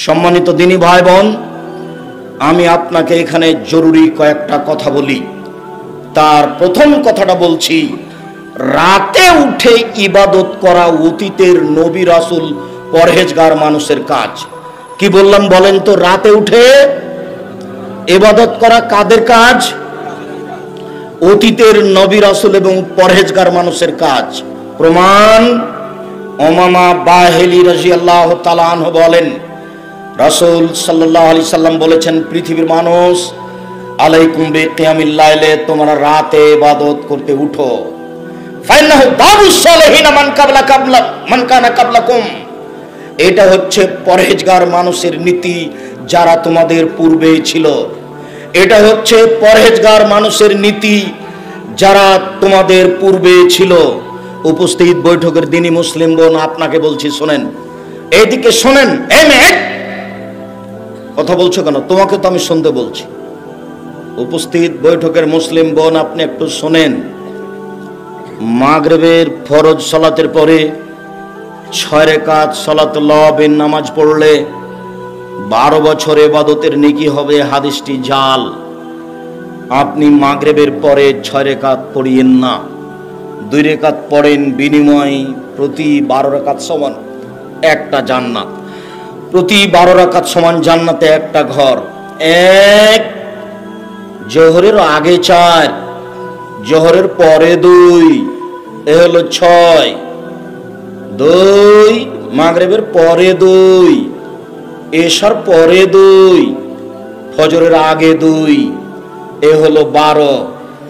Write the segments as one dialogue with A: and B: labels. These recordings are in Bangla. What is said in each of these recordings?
A: সম্মানিত দিনী ভাই বোন, আমি আপনাকে এখানে জরুরি কয়েকটা কথা বলি। তার প্রথম কথাটা বলছি, রাতে উঠে ইবাদত করা অতীতের নবী রাসূল পরহেজগার মানুষের কাজ। কি বললাম বলেন তো? রাতে উঠে ইবাদত করা কাদের কাজ? অতীতের নবী রাসূল এবং পরহেজগার মানুষের কাজ। প্রমাণ, উমামা বাহিলি রাদিয়াল্লাহু তাআলা আনহু বলেন, রাসূল সাল্লাল্লাহু আলাইহি সাল্লাম বলেছেন, পৃথিবীর মানুষ, আলাইকুম বিকিয়ামিল লাইলে, তোমরা রাতে ইবাদত করতে উঠো। ফাইন্নাহু দাবুস সালিহিনা মান কানা কাবলাকুম। এটা হচ্ছে পরহেজগার মানুষের নীতি যারা তোমাদের পূর্বে ছিল। এটা হচ্ছে পরহেজগার মানুষের নীতি যারা তোমাদের পূর্বে ছিল। উপস্থিত বৈঠকের দিনী মুসলিম বোন, আপনাকে বলছি শোনেন, এইদিকে শোনেন। এই মেয়ে কথা বলছো কেন? তোমাকে তো আমি শুনতে বলছি। উপস্থিত বৈঠকের মুসলিম বোন, আপনি একটু শোনেন। মাগরিবের ফরজ সালাতের পরে 6 রাকাত সালাতুল লাওয়াবিন নামাজ পড়লে 12 বছর ইবাদতের নেকি হবে। হাদিসটি জাল। আপনি মাগরিবের পরে 6 রাকাত পড়িয়েন না, 2 রাকাত পড়েন। বিনিময় প্রতি 12 রাকাত সমান একটা জান্নাত। প্রতি 12 রাকাত সমান জান্নাতে একটা ঘর। এক, জোহরের আগে 4, জোহরের পরে 2, এ হলো 6। 2, মাগরিবের পরে 2, এশার পরে 2, ফজরের আগে 2, এ হলো 12।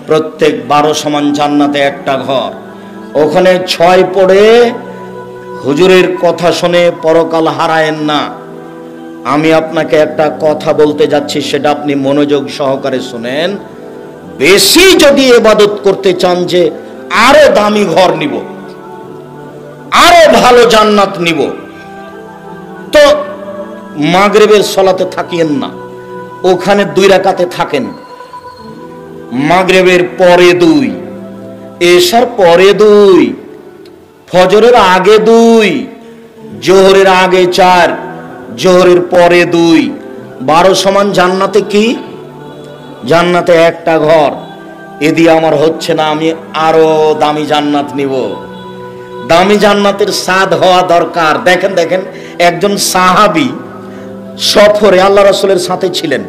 A: প্রত্যেক 12 সমান জান্নাতে একটা ঘর। ওখানে 6 পড়ে হুজুরের কথা শুনে পরকাল হারায়েন না। আমি আপনাকে একটা কথা বলতে যাচ্ছি, সেটা আপনি মনোযোগ সহকারে শুনেন। বেশি যদি ইবাদত করতে চান যে আরো দামি ঘর নিব, আরো ভালো জান্নাত নিব, তো মাগরিবের সালাতে থাকিয়েন না, ওখানে 2 রাকাতে থাকেন। মাগরিবের পরে 2, এশার পরে 2, ফজরের আগে 2, জোহরের আগে 4, জোহরের পরে 2। 12 সমান জান্নাতে কি? জান্নাতে একটা ঘর। এদি আমার হচ্ছে না, আমি আরো দামি জান্নাত নিব। দামি জান্নাতের স্বাদ হওয়া দরকার। দেখেন দেখেন, একজন সাহাবী সফরে আল্লাহ রাসূলের সাথে ছিলেন।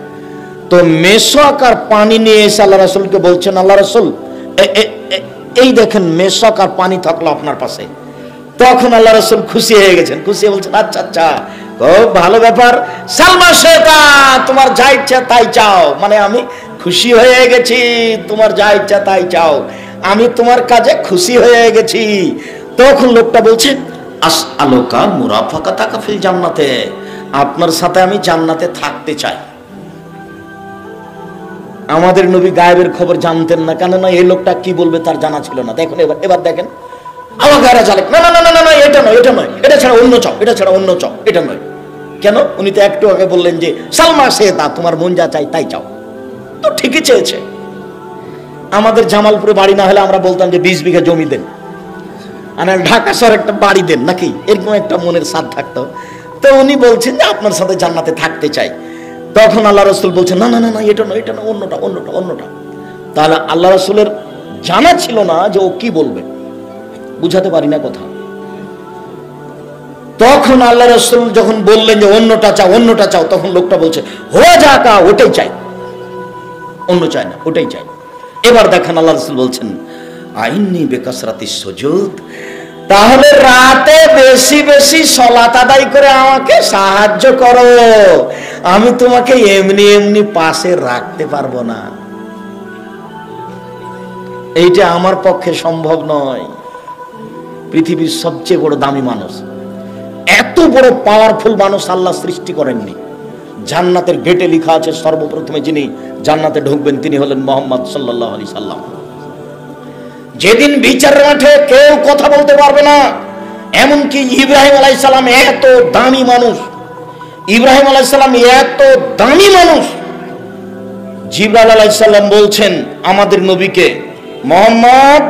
A: তো মেশক আর পানি নিয়ে এসে আল্লাহ রাসূলকে বলছেন, আল্লাহ রাসূল, এই দেখেন মেশক আর পানি থাকলো আপনার পাশে। তখন আল্লাহ রাসূল খুশি হয়ে গেছেন। খুশি হয়ে বলছেন, আচ্ছা আচ্ছা, খুব ভালো ব্যাপার, সালমা শেতা, তোমার যা ইচ্ছা তাই চাও। মানে আমি খুশি হয়ে গেছি, তোমার যা ইচ্ছা তাই চাও, আমি তোমার কাজে খুশি হয়ে গেছি। তখন লোকটা বলছে, আসআলুকা মুরাফাকাতাকা ফিল জান্নাতে, আপনার সাথে আমি জান্নাতে থাকতে চাই। আমাদের নবী গায়েবের খবর জানতেন না, কেননা এই লোকটা কি বলবে তার জানা ছিল না। দেখুন এবার দেখেন, আমার গায়েরা জ্বালে, না না না না না, এটা নয়, এটা নয়, এটা ছাড়া অন্য চাও, এটা ছাড়া অন্য চাও, এটা নয়। কেন? উনি তো একটু আগে বললেন যে সালমা শেতা, তোমার মন যা চাই তাই চাও। তো ঠিকই চেয়েছে। আমাদের জামালপুরে বাড়ি না হলে আমরা বলতাম যে 20 বিঘা জমি দেন, আর ঢাকা শহরে একটা বাড়ি দেন, নাকি এরকম একটা মনের স্বাদ থাকতো। তো উনি বলছেন যে আপনার সাথে জান্নাতে থাকতে চাই। তখন আল্লাহ রাসূল বলছেন, না না না না, এটা নয়, এটা নয়, অন্যটা অন্যটা অন্যটা। তাহলে আল্লাহ রাসূলের জানা ছিল না যে ও কি বলবে। বুঝাতে পারি না কথা। তখন আল্লাহ রাসূল যখন বললেন যে অন্যটা চাও, অন্যটা চাও, তখন লোকটা বলছে, হওয়া যাকা, ওটাই চাই, অন্য চাই না, ওটাই চাই। এবার দেখেন আল্লাহ রাসূল বলছেন, আইন্নি বিকাসরাতিস সুজুদ, তাহলে রাতে বেশি বেশি সালাত আদায় করে আমাকে সাহায্য করো, আমি তোমাকে এমনি এমনি পাশে রাখতে পারবো না, এইটা আমার পক্ষে সম্ভব নয়। পৃথিবীর সবচেয়ে বড় দামি মানুষ, এত বড় পাওয়ারফুল মানুষ আল্লাহ সৃষ্টি করেননি। জান্নাতের গেটে লেখা আছে, সর্বপ্রথমে যিনি জান্নাতে ঢুকবেন তিনি হলেন মুহাম্মদ সাল্লাল্লাহু আলাইহি সাল্লাম। যেদিন বিচারের মাঠে কেউ কথা বলতে পারবে না, এমনকি ইব্রাহিম আলাইহিস সালাম এত দামি মানুষ, ইব্রাহিম আলাইহিস সালাম এত দামি মানুষ, জিবরাইল আলাইহিস সালাম বলছেন আমাদের নবীকে, মুহাম্মদ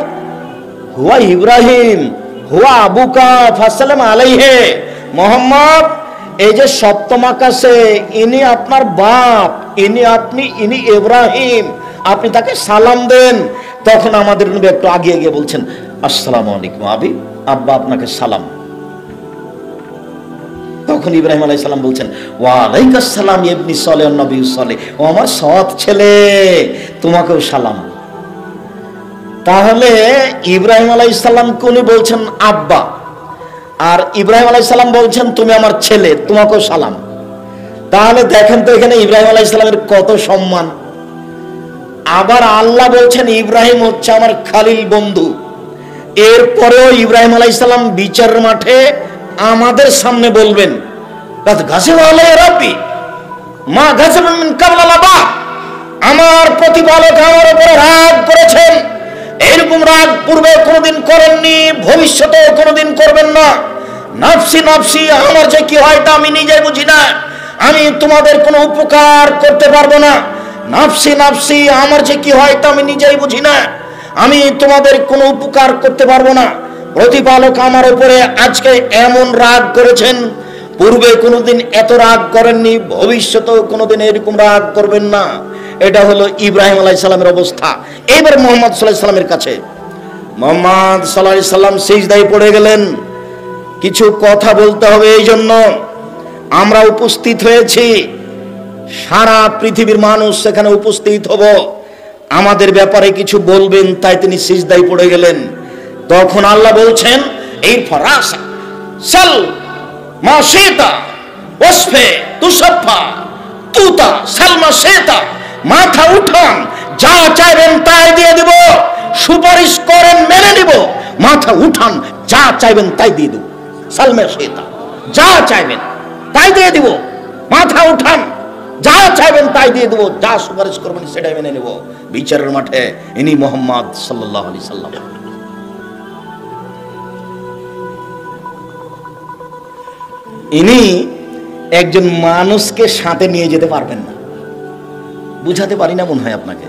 A: হুয়া ইব্রাহিম হুয়া আবুকা ফাসাল্লাম আলাইহি, মুহাম্মদ এই যে সপ্তম আকাশে ইনি আপনার বাপ, ইনি ইব্রাহিম, আপনি তাকে সালাম দেন। তখন আমাদের নবী একটু আগে গিয়ে বলছেন, আসসালামু আলাইকুম আবি, আব্বা আপনাকে সালাম। তখন ইব্রাহিম আলাইহিস সালাম বলছেন, ওয়া আলাইকাস সালাম ইবনি সালেহ নবী সালেহ, ও আমার সৎ ছেলে, তোমাকেও সালাম। তাহলে ইব্রাহিম আলাইহিস সালামকে উনি বলছেন আব্বা, আর ইব্রাহিম আলাইহিস সালাম বলছেন তুমি আমার ছেলে, তোমাকেও সালাম। তাহলে দেখেন তো এখানে ইব্রাহিম আলাইহিস সালামের কত সম্মান। আবার আল্লাহ বলছেন ইব্রাহিম হচ্ছে আমার খালিল বন্ধু। এরপরেও ইব্রাহিম আলাইহিস সালাম বিচারের মাঠে আমাদের সামনে বলবেন, আমার প্রতিপালক আমার উপরে রাগ করেছেন, এরকম রাগ পূর্বে কোনোদিন করেননি, ভবিষ্যতেও কোনোদিন করবেন না। নাফসি নাফসি, আমার যে কি হয় তা আমি নিজে বুঝি না, আমি তোমাদের কোনো উপকার করতে পারবো না। নাফসি নাফসি, আমার যে কি হয় তা আমি নিজেই বুঝি না, আমি তোমাদের কোনো উপকার করতে পারবো না। প্রতিপালক আমার উপরে আজকে এমন রাগ করেছেন, পূর্বে কোনোদিন এত রাগ করেননি, ভবিষ্যতেও কোনোদিন এরকম রাগ করবেন না। এটা হলো ইব্রাহিম আলাইহিস সালামের অবস্থা। এবার মুহাম্মদ সাল্লাল্লাহু আলাইহি সাল্লামের কাছে, মুহাম্মদ সাল্লাল্লাহু আলাইহি সাল্লাম সিজদায় পড়ে গেলেন। কিছু কথা বলতে হবে, এই জন্য আমরা উপস্থিত হয়েছি, সারা পৃথিবীর মানুষ সেখানে উপস্থিত হব, আমাদের ব্যাপারে কিছু বলবেন, তাই তিনি সিজদায় পড়ে গেলেন। তখন আল্লাহ বলছেন, এই ফরাসা সাল মাশিতা ওয়াসফে তুসাফা তুতা সালমা শেতা, মাথা উঠান, যা চাইবেন তাই দিয়ে দিব, সুপারিশ করেন মেনে নিব। মাথা উঠান, যা চাইবেন তাই দিয়ে দেব। সালমা শেতা, যা চাইবেন তাই দিয়ে দিব। মাথা উঠান, যা চাইবেন তাই দিয়ে দেব, যা সুপারিশ করবেন সেটাই মেনে নেব। বিচারের মাঠে ইনি মুহাম্মদ সাল্লাল্লাহু আলাইহি সাল্লাম। ইনি একজন মানুষকে সাথে নিয়ে যেতে পারবেন না, বুঝাতে পারি না মনে হয় আপনাকে।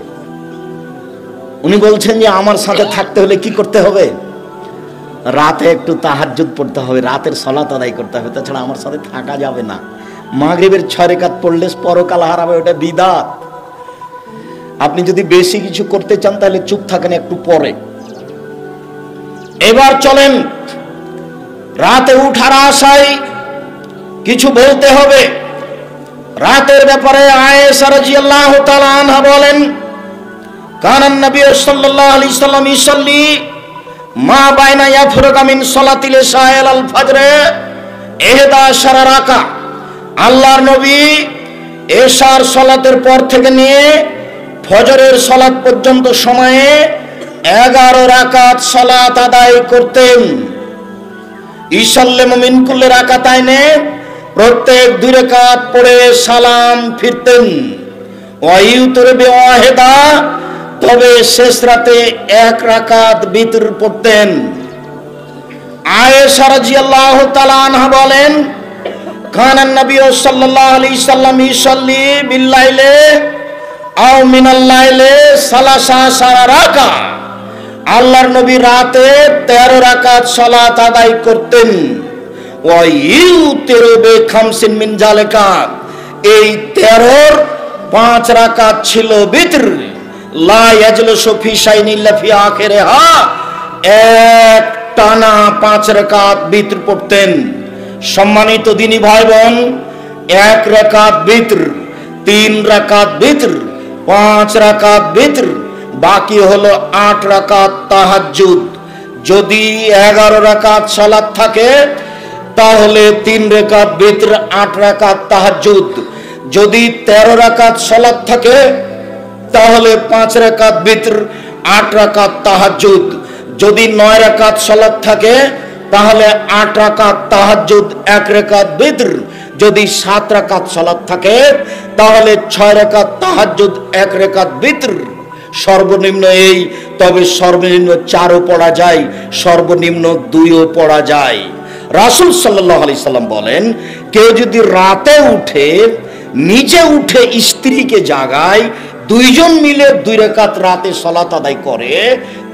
A: উনি বলছেন যে আমার সাথে থাকতে হলে কি করতে হবে, রাতে একটু তাহাজ্জুদ পড়তে হবে, রাতের সালাত আদায় করতে হবে, তাছাড়া আমার সাথে থাকা যাবে না। মাগরিবের 6 রাকাত পড়লে পরকাল হারাবে, ওটা বিদআত। আপনি যদি বেশি কিছু করতে চান তাহলে চুপ থাকেন একটু পরে। এবার চলেন, রাতে উঠার আশায় কিছু বলতে হবে। রাতের ব্যাপারে আয়েশা রাদিয়াল্লাহু তাআলা আনহা বলেন, কানান নবী সাল্লাল্লাহু আলাইহি সাল্লাম ইসাল্লি মা বাইনা ইয়াফরুকা মিন সালাতিল ইশা ইলাল ফজর 11 রাকাত। আল্লাহর নবী এশার সালাতের পর থেকে নিয়ে ফজরের সালাত পর্যন্ত সময়ে 11 রাকাত সালাত আদায় করতেন। ইসাল্লিমু মিন কুল্লি রাকাতাইনে, প্রত্যেক 2 রাকাত পড়ে সালাম ফিরতেন। ওয়াইউতরে বিওয়াহিদা, তবে শেষ রাতে 1 রাকাত বিতর পড়তেন। আয়েশা রাদিয়াল্লাহু তাআলা আনহা বলেন, কানান নবী সাল্লাল্লাহু আলাইহি সাল্লাম ইসাল্লি বিল্লাইলে আও মিনাল লাইলে 13 রাকাত। আল্লাহর নবী রাতে 13 রাকাত সালাত আদায় করতেন। ওয়া ইউতিরু বিখামসিন মিন জালিকা, এই 13-র 5 রাকাত ছিল বিতর। লা ইয়াজলিসু ফি শাইইন ইল্লা ফি আখিরিহা, এক টানা 5 রাকাত বিতর পড়তেন। সম্মানিত দিনী ভাই বোন, 1 রাকাত বিতর, 3 রাকাত বিতর, 5 রাকাত বিতর, বাকি হলো 8 রাকাত তাহাজ্জুদ। যদি 11 রাকাত সালাত থাকে তাহলে 3 রাকাত বিতর, 8 রাকাত তাহাজ্জুদ। যদি 13 রাকাত সালাত থাকে তাহলে 5 রাকাত বিতর, 8 রাকাত তাহাজ্জুদ। যদি 9 রাকাত সালাত থাকে তাহলে 8 রাকাত তাহাজ্জুদ, 1 রাকাত বিতর। যদি 7 রাকাত সালাত থাকে তাহলে 6 রাকাত তাহাজ্জুদ, 1 রাকাত বিতর। সর্বনিম্ন এই, তবে সর্বনিম্ন 4ও পড়া যায়, সর্বনিম্ন 2ও পড়া যায়। রাসূল সাল্লাল্লাহু আলাইহি সাল্লাম বলেন, কেউ যদি রাতে উঠে, নিজে উঠে স্ত্রীকে জাগায়, 2 জন মিলে 2 রাকাত রাতে সালাত আদায় করে,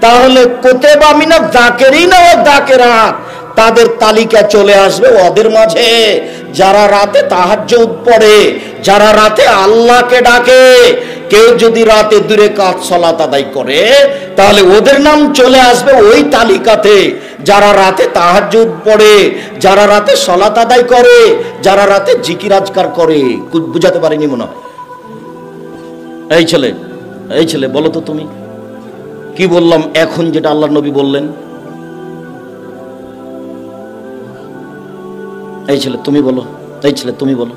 A: তাহলে কুতিবা মিনাজ জাকিরিনা ওয়া জাকিরাত, তাদের তালিকা চলে আসবে ওদের মাঝে, যারা রাতে তাহাজ্জুদ পড়ে, যারা রাতে আল্লাহকে ডাকে। কেউ যদি রাতে 2 রাকাত সালাত আদায় করে তাহলে ওদের নাম চলে আসবে ওই তালিকাতে, যারা রাতে তাহাজ্জুদ পড়ে, যারা রাতে সালাত আদায় করে, যারা রাতে জিকির আজকার করে। বুঝাতে পারিনি মনে হয়? এই ছেলে বলো তো তুমি কি বললাম এখন, যেটা আল্লাহর নবী বললেন? এই ছেলে তুমি বলো, এই ছেলে তুমি বলো।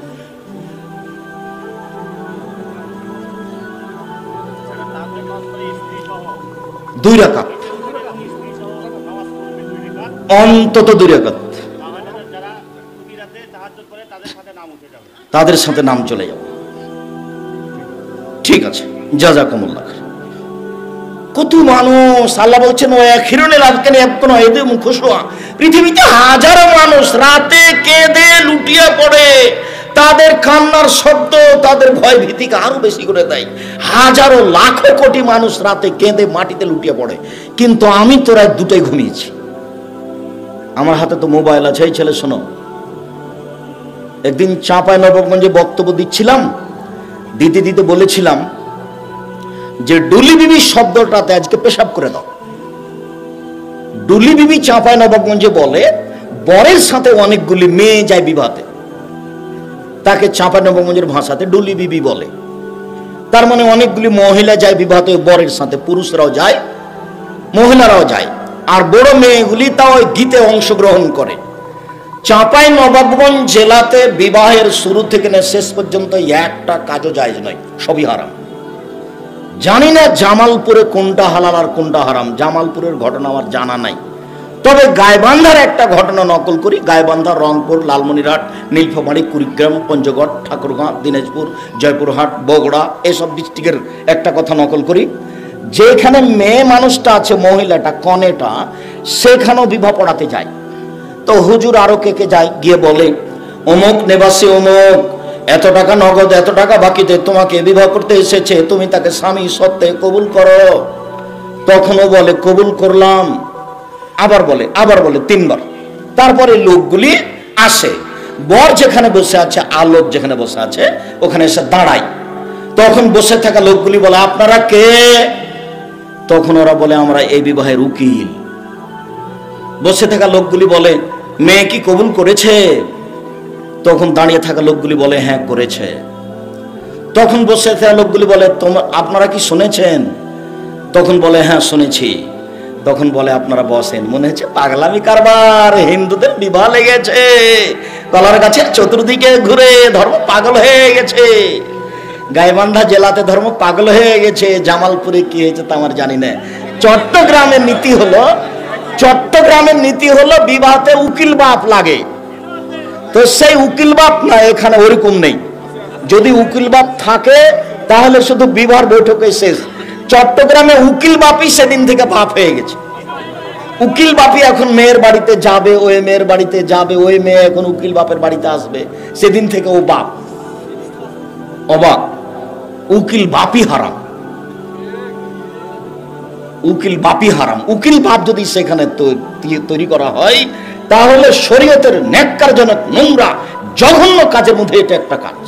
A: দুই রাকাত, অন্তত 2 রাকাত, তাদের সাথে নাম চলে যাবে। ঠিক আছে, জাযাকুমুল্লাহ। কত মানুষ, আল্লাহ বলছেন ও আখিরুল আযকানি ইয়াবকুনা আইদুহুম খুশুআ। পৃথিবীতে হাজারো মানুষ রাতে কেঁদে লুটিয়ে পড়ে, তাদের কান্নার শব্দ তাদের ভয় ভীতিকে আরো বেশি করে দেয়। হাজারো লাখো কোটি মানুষ রাতে কেঁদে মাটিতে লুটিয়ে পড়ে, কিন্তু আমি তো রাত 2টায় ঘুমিয়েছি। আমার হাতে তো মোবাইল আছে। এই ছেলে শোনো, একদিন চাঁপাইনবাবগঞ্জে বক্তব্য দিচ্ছিলাম, দিতে দিতে বলেছিলাম যে ডুলি বিবি শব্দটাতে আজকে পেশাব করে দাও। ডুলি বিবি চাঁপাইনবাবগঞ্জে বলে বরের সাথে অনেকগুলি মেয়ে যায় বিবাহতে, তাকে চাঁপাইনবাবগঞ্জের ভাষাতে ডুলি বিবি বলে। তার মানে অনেকগুলি মহিলা যায় বিবাহতে বরের সাথে, পুরুষরাও যায় মহিলারাও যায়, আর বড় মেয়েগুলি তাও গীতে অংশগ্রহণ করে। চাঁপাইনবাবগঞ্জ জেলাতে বিবাহের শুরু থেকে শেষ পর্যন্ত একটা কাজও জায়েজ নয়, সবই হারাম। জানি না জামালপুরে কোনটা হালাল আর কোনটা হারাম, জামালপুরের ঘটনা আমার জানা নাই। তবে গাইবান্ধার একটা ঘটনা নকল করি। গাইবান্ধা, রংপুর, লালমনিরহাট, নীলফামারী, কুড়িগ্রাম, পঞ্চগড়, ঠাকুরগাঁও, দিনাজপুর, জয়পুরহাট, বগুড়া এসব ডিস্ট্রিক্টের একটা কথা নকল করি। যেখানে মেয়ে মানুষটা আছে, মহিলাটা কনেটা, সেখানেও বিবাহ পড়াতে যায়। তো হুজুর আরো কে যায়, গিয়ে বলে অমুক নেবাসী অমুক এত টাকা নগদ, এত টাকা বাকিতে তোমাকে বিবাহ করতে এসেছে, তুমি তাকে স্বামী সত্ত্বে কবুল করো। তখনও বলে কবুল করলাম, আবার বলে 3 বার। তারপরে লোকগুলি আসে, বর যেখানে বসে আছে, আলোক যেখানে বসে আছে ওখানে এসে দাঁড়ায়। তখন বসে থাকা লোকগুলি বলে আপনারা কে? তখন ওরা বলে আমরা এই বিবাহের উকিল। বসে থাকা লোকগুলি বলে মেয়ে কি কবুল করেছে? তখন দাঁড়িয়ে থাকা লোকগুলি বলে হ্যাঁ করেছে। তখন বসে থাকা লোকগুলি বলে আপনারা কি শুনেছেন? তখন বলে হ্যাঁ শুনেছি। তখন বলে আপনারা বসেন, মনে হচ্ছে পাগলামি কারবার, হিন্দুদের বিবাহ লেগেছে, গলার কাছে চতুর্দিকে ঘুরে ধর্ম পাগল হয়ে গেছে। গাইবান্ধা জেলাতে ধর্ম পাগল হয়ে গেছে, জামালপুরে কি হয়েছে তা আমার জানি না। চট্টগ্রামের নীতি হলো বিবাহতে উকিল বাপ লাগে। তো সেই উকিল বাপ না, এখানে ওরকম নেই। যদি উকিল বাপ থাকে তাহলে শুধু বিবাহ বৈঠকে শেষ। চট্টগ্রামে উকিল বাপই সেদিন থেকে বাপ হয়ে গেছে। উকিল বাপই এখন মেয়ের বাড়িতে যাবে, ওই মেয়ের বাড়িতে যাবে, ওই মেয়ে এখন উকিল বাপের বাড়িতে আসবে, সেদিন থেকে ও বাপ। অবাক, উকিল বাপই হারাম, উকিল বাপই হারাম। উকিল বাপ যদি সেখানে তৈরি করা হয় তাহলে শরীয়তের ন্যাক্কারজনক নোংরা জঘন্য কাজের মধ্যে এটা একটা কাজ।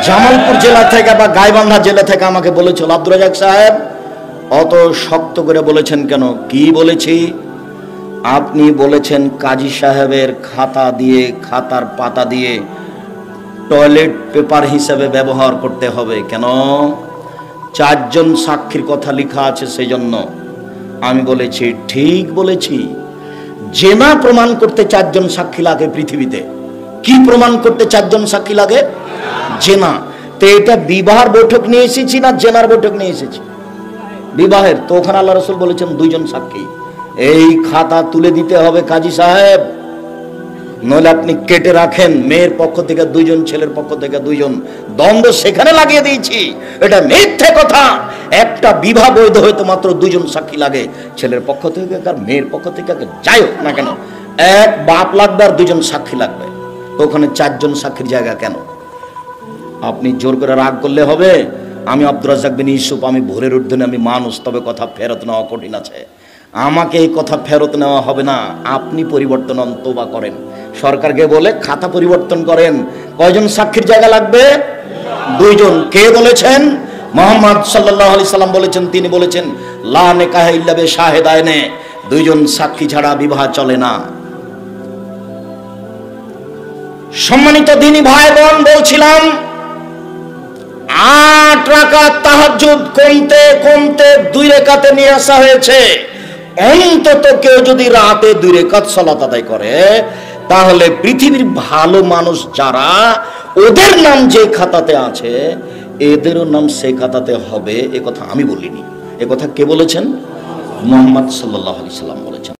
A: জামালপুর জেলা থেকে বা গাইবান্ধা জেলা থেকে আমাকে বলেছিল আব্দুর রাজ্জাক সাহেব অত শক্ত করে বলেছেন কেন? কি বলেছি? আপনি বলেছেন কাজী সাহেবের খাতার পাতা দিয়ে টয়লেট পেপার হিসেবে ব্যবহার করতে হবে। কেন? 4 জন সাক্ষীর কথা লেখা আছে সেই জন্য। আমি বলেছি ঠিক বলেছি। জেনা প্রমাণ করতে 4 জন সাক্ষী লাগে পৃথিবীতে। কি প্রমাণ করতে 4 জন সাক্ষী লাগে? জেনা। তো এটা বিবাহের বৈঠক নিয়ে এসেছি না জেনার বৈঠক নিয়ে এসেছি? বিবাহের। তো ওখানে আল্লাহ রাসূল বলেছেন 2 জন সাক্ষী। এই খাতা তুলে দিতে হবে কাজী সাহেব, নইলে আপনি কেটে রাখেন। মেয়ের পক্ষ থেকে 2 জন, ছেলের পক্ষ থেকে 2 জন, দ্বন্দ্ব সেখানে লাগিয়ে দিয়েছি। এটা মিথ্যে কথা। একটা বিবাহ বৈধ হইতে মাত্র 2 জন সাক্ষী লাগে, ছেলের পক্ষ থেকে আর মেয়ের পক্ষ থেকে যাই হোক না কেন, এক বাপ লাগবে আর 2 জন সাক্ষী লাগবে। তো ওখানে 4 জন সাক্ষীর জায়গা কেন? আপনি জোর করে রাগ করলে হবে? আমি আব্দুর রাজ্জাক বিন ইউসুফ, আমি ভোরের ঊর্ধ্বনে, আমি মানুষ, তবে কথা ফেরত নেওয়া কঠিন আছে। আমাকে এই কথা ফেরত নেওয়া হবে না, আপনি পরিবর্তন হন, তওবা করেন। সরকারকে বলে খাতা পরিবর্তন করেন। কয়জন সাক্ষীর জায়গা লাগবে? 2 জন। কে বলেছেন? মুহাম্মদ সাল্লাল্লাহু আলাইহি সাল্লাম বলেছেন। তিনি বলেছেন লা নিকাহা ইল্লা বিশাহিদাইনে, 2 জন সাক্ষী ছাড়া বিবাহ চলে না। সম্মানিত দ্বীনি ভাই বোন, বলছিলাম 8 রাকাত তাহাজ্জুদ কমতে কমতে 2 রাকাতে নিয়ে আসা হয়েছে। অন্তত কেউ যদি রাতে 2 রাকাত সালাত আদায় করে, তাহলে পৃথিবীর ভালো মানুষ যারা, ওদের নাম যে খাতাতে আছে এদেরও নাম সেই খাতাতে হবে। এ কথা আমি বলিনি, এ কথা কে বলেছেন? মুহাম্মদ সাল্লাল্লাহু আলাইহি সাল্লাম বলেছেন।